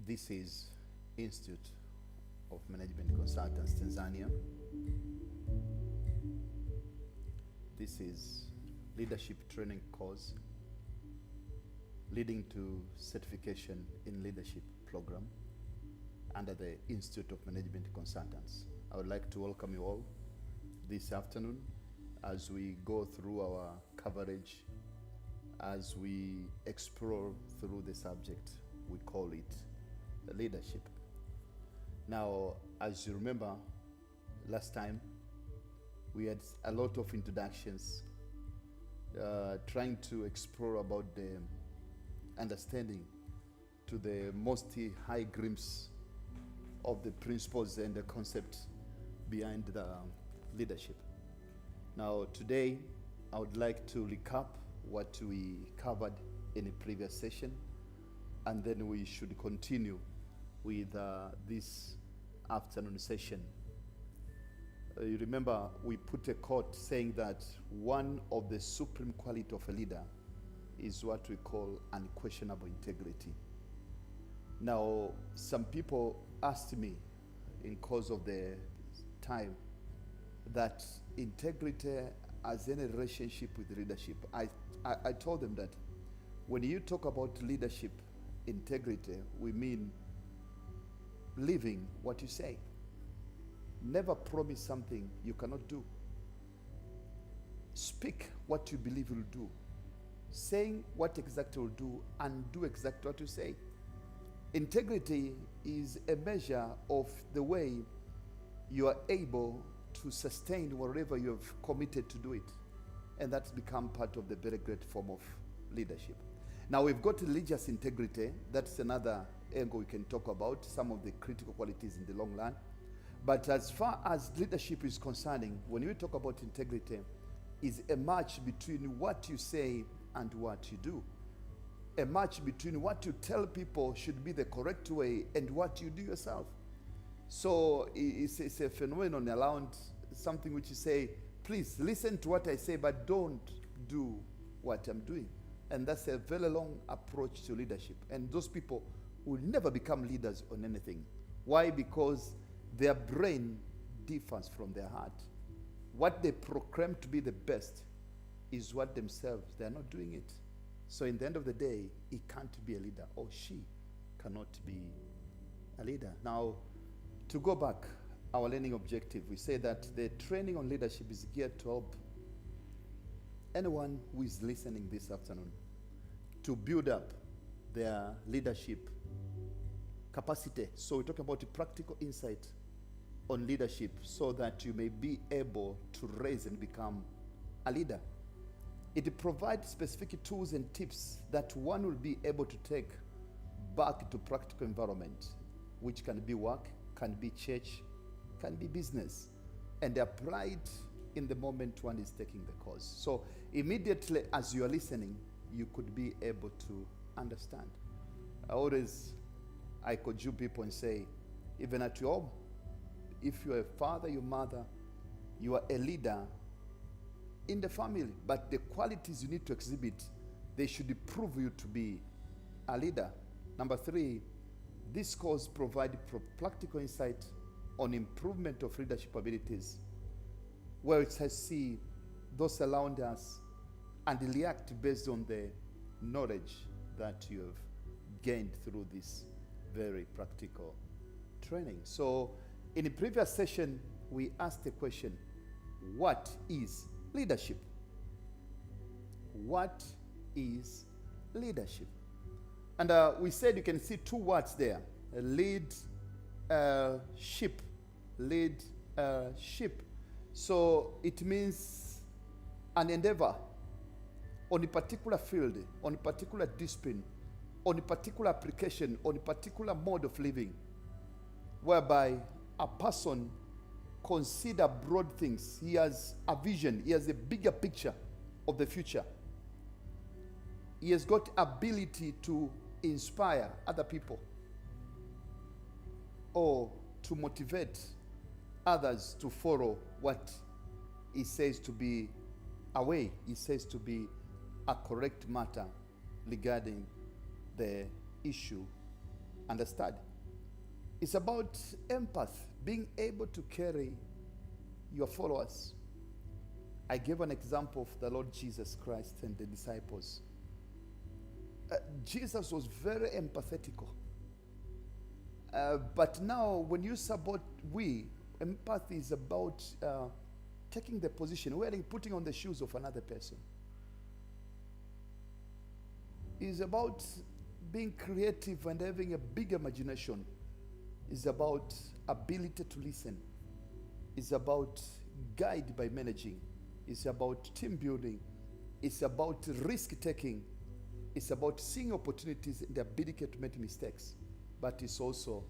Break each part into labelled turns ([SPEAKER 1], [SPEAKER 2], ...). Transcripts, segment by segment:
[SPEAKER 1] This is Institute of Management Consultants, Tanzania. This is leadership training course leading to certification in leadership program under the Institute of Management Consultants. I would like to welcome you all this afternoon as we go through our coverage, as we explore through the subject, we call it leadership. Now, as you remember, last time we had a lot of introductions, trying to explore about the understanding to the most high glimpse of the principles and the concept behind the leadership. Now, today, I would like to recap what we covered in a previous session, and then we should continue with this afternoon session. You remember we put a quote saying that one of the supreme qualities of a leader is what we call unquestionable integrity. Now, some people asked me in course of the time that integrity has any relationship with leadership. I told them that when you talk about leadership integrity, we mean living what you say. Never promise something you cannot do. Speak what you believe you'll do. Saying what exactly will do and do exactly what you say. Integrity is a measure of the way you are able to sustain whatever you have committed to do it. And that's become part of the very great form of leadership. Now we've got religious integrity. That's another angle we can talk about, some of the critical qualities in the long run. But as far as leadership is concerning, when we talk about integrity, is a match between what you say and what you do. A match between what you tell people should be the correct way and what you do yourself. So it's a phenomenon around something which you say, please listen to what I say, but don't do what I'm doing. And that's a very long approach to leadership. And those people will never become leaders on anything. Why? Because their brain differs from their heart. What they proclaim to be the best is what themselves, they are not doing it. So in the end of the day, he can't be a leader, or she cannot be a leader. Now, to go back, our learning objective, we say that the training on leadership is geared to help anyone who is listening this afternoon to build up their leadership capacity. So we're talking about a practical insight on leadership so that you may be able to raise and become a leader. It provides specific tools and tips that one will be able to take back to practical environment, which can be work, can be church, can be business, and applied in the moment one is taking the course. So immediately as you are listening, you could be able to understand. I cajole people and say, even at your home, if you're a father, your mother, you are a leader in the family, but the qualities you need to exhibit, they should prove you to be a leader. Number 3, this course provides practical insight on improvement of leadership abilities, where it says see those around us and react based on the knowledge that you have gained through this very practical training. So in the previous session, we asked the question, what is leadership? What is leadership? And we said you can see 2 words there, lead, ship, lead, ship. So it means an endeavor on a particular field, on a particular discipline, on a particular application, on a particular mode of living, whereby a person consider broad things. He has a vision. He has a bigger picture of the future. He has got ability to inspire other people or to motivate others to follow what he says to be a way, he says to be a correct matter regarding the issue understand. It's about empathy, being able to carry your followers. I gave an example of the Lord Jesus Christ and the disciples. Jesus was very empathetical. But now, when you support empathy is about taking the position, putting on the shoes of another person. It's about being creative and having a big imagination. It's about ability to listen. It's about guide by managing. It's about team building. It's about risk taking. It's about seeing opportunities and the ability to make mistakes. But it's also,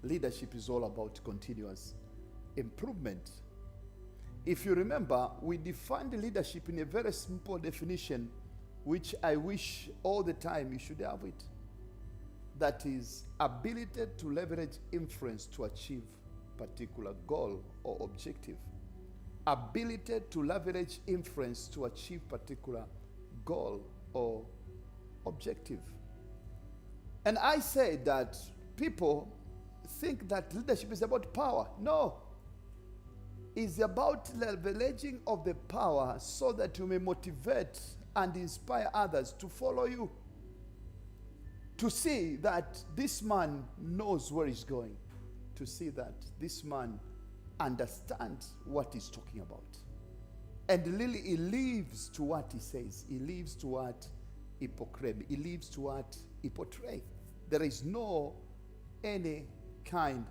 [SPEAKER 1] leadership is all about continuous improvement. If you remember, we defined leadership in a very simple definition, which I wish all the time you should have it. That is, ability to leverage influence to achieve particular goal or objective. Ability to leverage influence to achieve particular goal or objective. And I say that people think that leadership is about power. No. It's about leveraging of the power so that you may motivate and inspire others to follow you. To see that this man knows where he's going. To see that this man understands what he's talking about. And really, he lives to what he says. He lives to what he proclaims. He lives to what he portrays. There is no any kind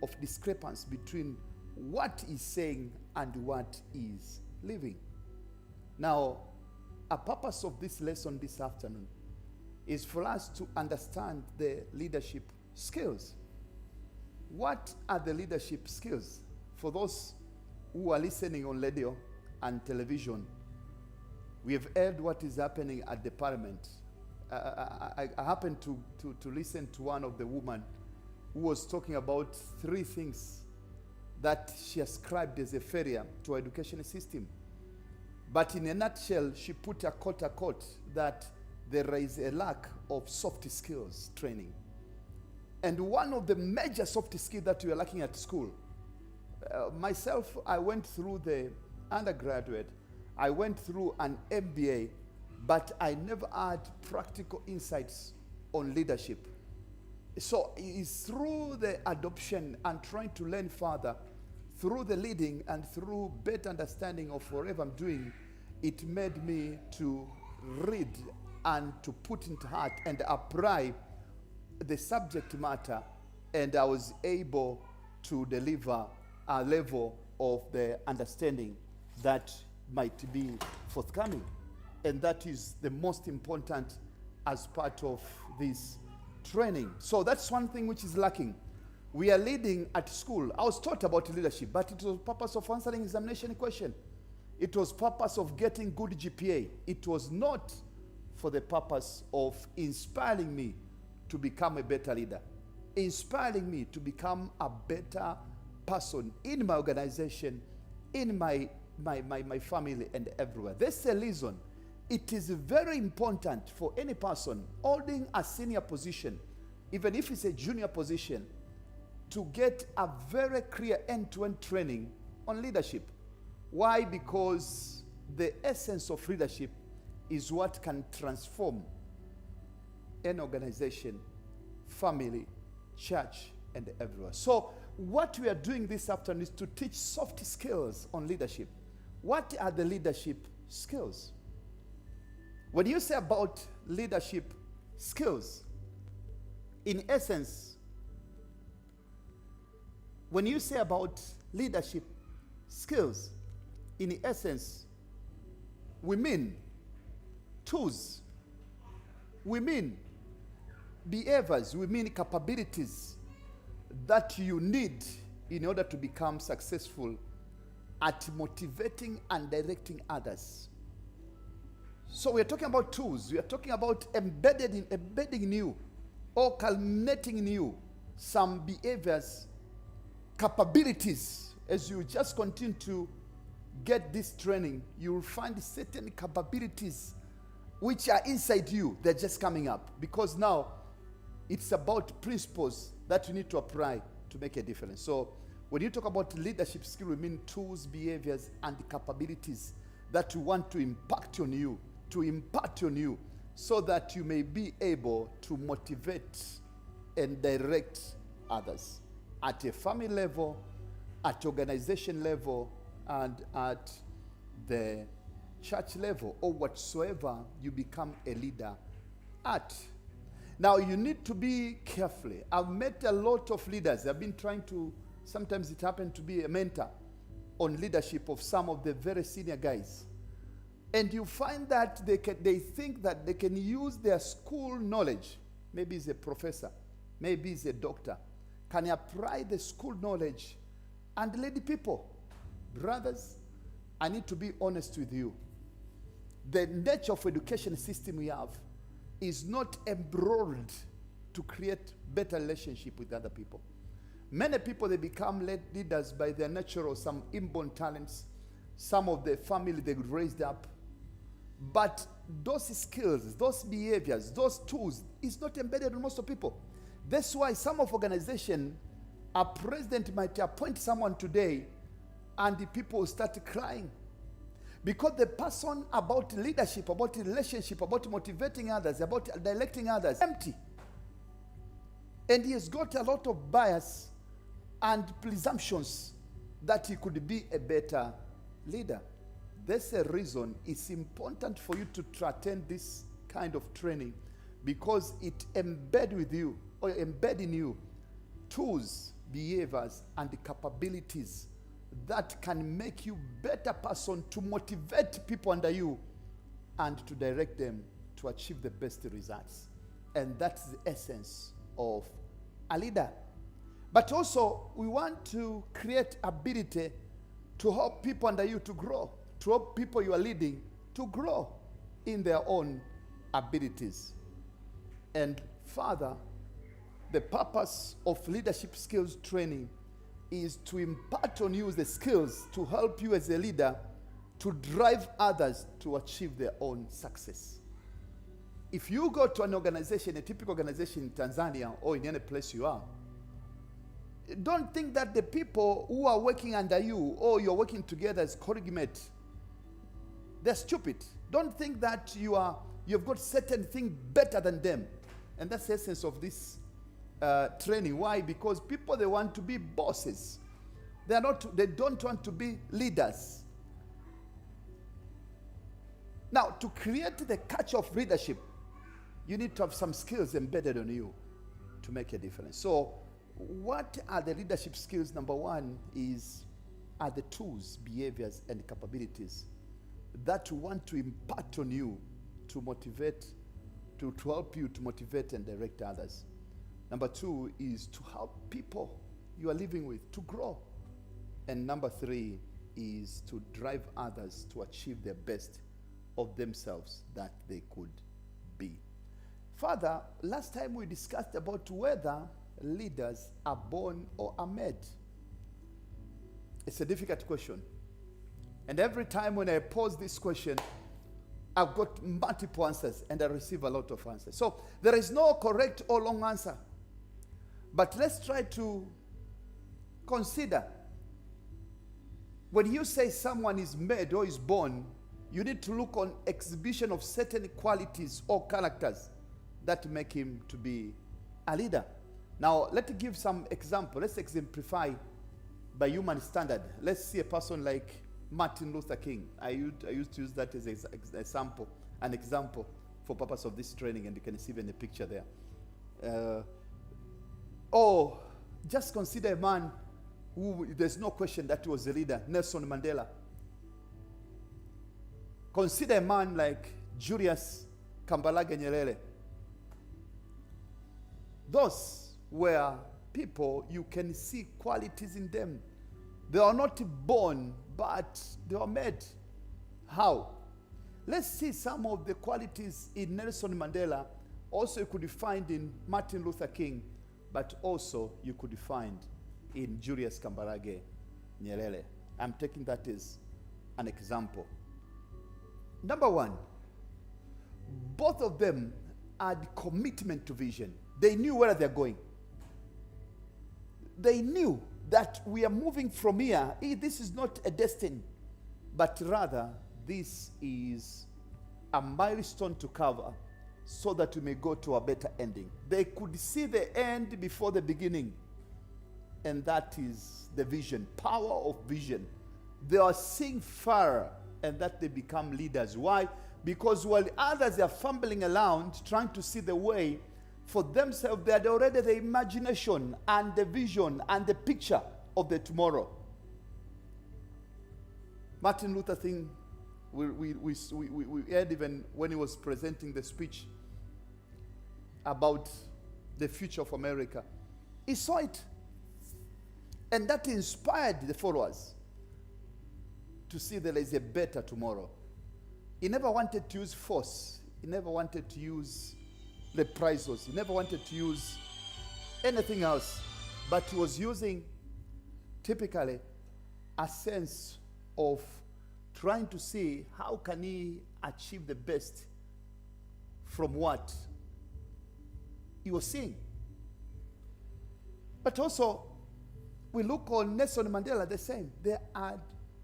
[SPEAKER 1] of discrepancy between what he's saying and what he's living. Now, a purpose of this lesson this afternoon is for us to understand the leadership skills. What are the leadership skills? For those who are listening on radio and television, we have heard what is happening at the parliament. I happened to listen to one of the women who was talking about 3 things that she ascribed as a failure to our education system. But in a nutshell, she put a quote that there is a lack of soft skills training. And one of the major soft skills that we are lacking at school, myself, I went through the undergraduate, I went through an MBA, but I never had practical insights on leadership. So it's through the adoption and trying to learn further, through the leading and through better understanding of whatever I'm doing, it made me to read and to put into heart and apply the subject matter, and I was able to deliver a level of the understanding that might be forthcoming. And that is the most important as part of this training. So that's one thing which is lacking. We are leading at school. I was taught about leadership, but it was purpose of answering examination question. It was purpose of getting good GPA. It was not for the purpose of inspiring me to become a better leader, inspiring me to become a better person in my organization, in my family and everywhere. That's the reason it is very important for any person holding a senior position, even if it's a junior position, to get a very clear end-to-end training on leadership. Why? Because the essence of leadership is what can transform an organization, family, church, and everywhere. So what we are doing this afternoon is to teach soft skills on leadership. What are the leadership skills? When you say about leadership skills, in essence, when you say about leadership skills, in essence, we mean tools, we mean behaviors, we mean capabilities that you need in order to become successful at motivating and directing others. So we are talking about tools. We are talking about embedding in you or culminating in you some behaviors, capabilities. As you just continue to get this training, you will find certain capabilities which are inside you. They're just coming up because now It's about principles that you need to apply to make a difference. So when you talk about leadership skill, we mean tools, behaviors, and capabilities that you want to impact on you, so that you may be able to motivate and direct others at a family level, at organization level, and at the church level, or whatsoever you become a leader at. Now, you need to be careful. I've met a lot of leaders. I've been trying to, sometimes it happened to be a mentor on leadership of some of the very senior guys. And you find that they think that they can use their school knowledge, maybe he's a professor, maybe he's a doctor, can apply the school knowledge and lead the people. Brothers, I need to be honest with you. The nature of education system we have is not embroiled to create better relationship with other people. Many people, they become leaders by their natural, some inborn talents, some of the family they raised up. But those skills, those behaviors, those tools is not embedded in most of people. That's why some of organization, a president might appoint someone today and the people start crying. Because the person about leadership, about relationship, about motivating others, about directing others, empty. And he has got a lot of bias and presumptions that he could be a better leader. That's a reason it's important for you to attend this kind of training, because it embed with you, or embed in you, tools, behaviors, and the capabilities that can make you better person to motivate people under you and to direct them to achieve the best results. And that's the essence of a leader. But also, we want to create ability to help people under you to grow, to help people you are leading to grow in their own abilities. And further, the purpose of leadership skills training is to impart on you the skills to help you as a leader to drive others to achieve their own success. If you go to an organization, a typical organization in Tanzania or in any place you are, don't think that the people who are working under you or you're working together as colleague mate, they're stupid. Don't think that you've got certain thing better than them. And that's the essence of this training. Why? Because people, they want to be bosses. They don't want to be leaders. Now, to create the culture of leadership, you need to have some skills embedded on you to make a difference. So, what are the leadership skills? Number one are the tools, behaviors, and capabilities that you want to impart on you to motivate, to help you to motivate and direct others. Number two is to help people you are living with to grow. And number three is to drive others to achieve the best of themselves that they could be. Further, last time we discussed about whether leaders are born or are made. It's a difficult question. And every time when I pose this question, I've got multiple answers and I receive a lot of answers. So there is no correct or wrong answer. But let's try to consider. When you say someone is made or is born, you need to look on exhibition of certain qualities or characters that make him to be a leader. Now, let's give some example. Let's exemplify by human standard. Let's see a person like Martin Luther King. I used to use that as an example for purpose of this training, and you can see even a picture there. Or just consider a man who, there's no question that he was a leader, Nelson Mandela. Consider a man like Julius Kambarage Nyerere. Those were people you can see qualities in them. They are not born, but they are made. How? Let's see some of the qualities in Nelson Mandela. Also you could find in Martin Luther King, but also you could find in Julius Kambarage Nyerere. I'm taking that as an example. Number one, both of them had commitment to vision. They knew where they're going. They knew that we are moving from here. This is not a destiny, but rather this is a milestone to cover so that we may go to a better ending. They could see the end before the beginning, and that is the vision, power of vision. They are seeing far, and that they become leaders. Why? Because while others are fumbling around trying to see the way for themselves, they had already the imagination and the vision and the picture of the tomorrow. Martin Luther King, we heard even when he was presenting the speech about the future of America. He saw it. And that inspired the followers to see that there is a better tomorrow. He never wanted to use force. He never wanted to use reprisals. He never wanted to use anything else. But he was using typically a sense of trying to see how can he achieve the best from what he was seeing. But also, we look on Nelson Mandela the same. They had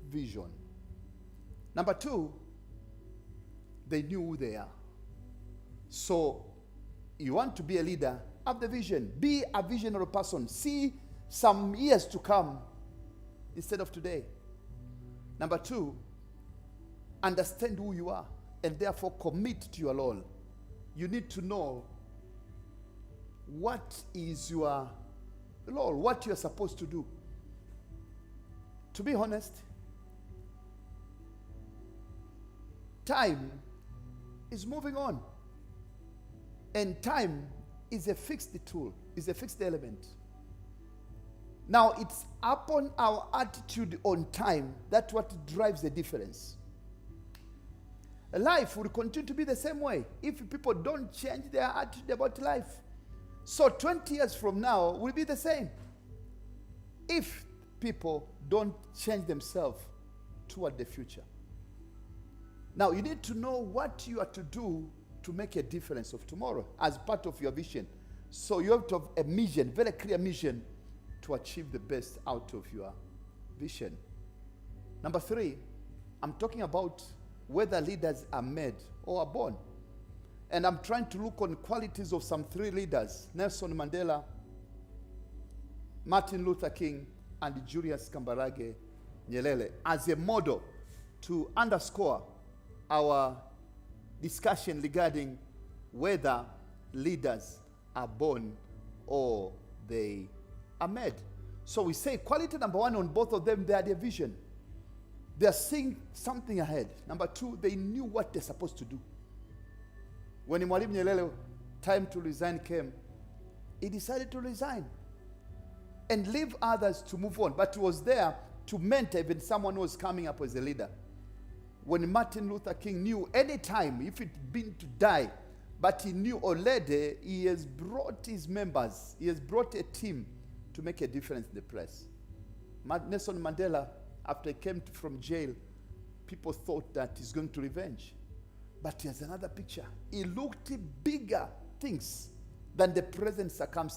[SPEAKER 1] vision. Number two, they knew who they are. So, you want to be a leader, have the vision. Be a visionary person. See some years to come instead of today. Number two, understand who you are and therefore commit to your role. You need to know what is your role, what you're supposed to do. To be honest, time is moving on. And time is a fixed tool, is a fixed element. Now, it's upon our attitude on time that's what drives the difference. Life will continue to be the same way if people don't change their attitude about life. So 20 years from now will be the same if people don't change themselves toward the future. Now, you need to know what you are to do to make a difference of tomorrow as part of your vision. So you have to have a mission, very clear mission, to achieve the best out of your vision. Number three, I'm talking about whether leaders are made or are born. And I'm trying to look on qualities of some three leaders: Nelson Mandela, Martin Luther King, and Julius Kambarage Nyerere, as a model to underscore our discussion regarding whether leaders are born or they are made. So we say quality number one on both of them, they had a vision. They are seeing something ahead. Number two, they knew what they're supposed to do. When Mwalimu Nyerere, time to resign came, he decided to resign and leave others to move on. But he was there to mentor even someone who was coming up as a leader. When Martin Luther King knew any time, if it been to die, but he knew already he has brought his members, he has brought a team to make a difference in the press. Nelson Mandela, after he came from jail, people thought that he's going to revenge. But here's another picture. He looked at bigger things than the present circumstance.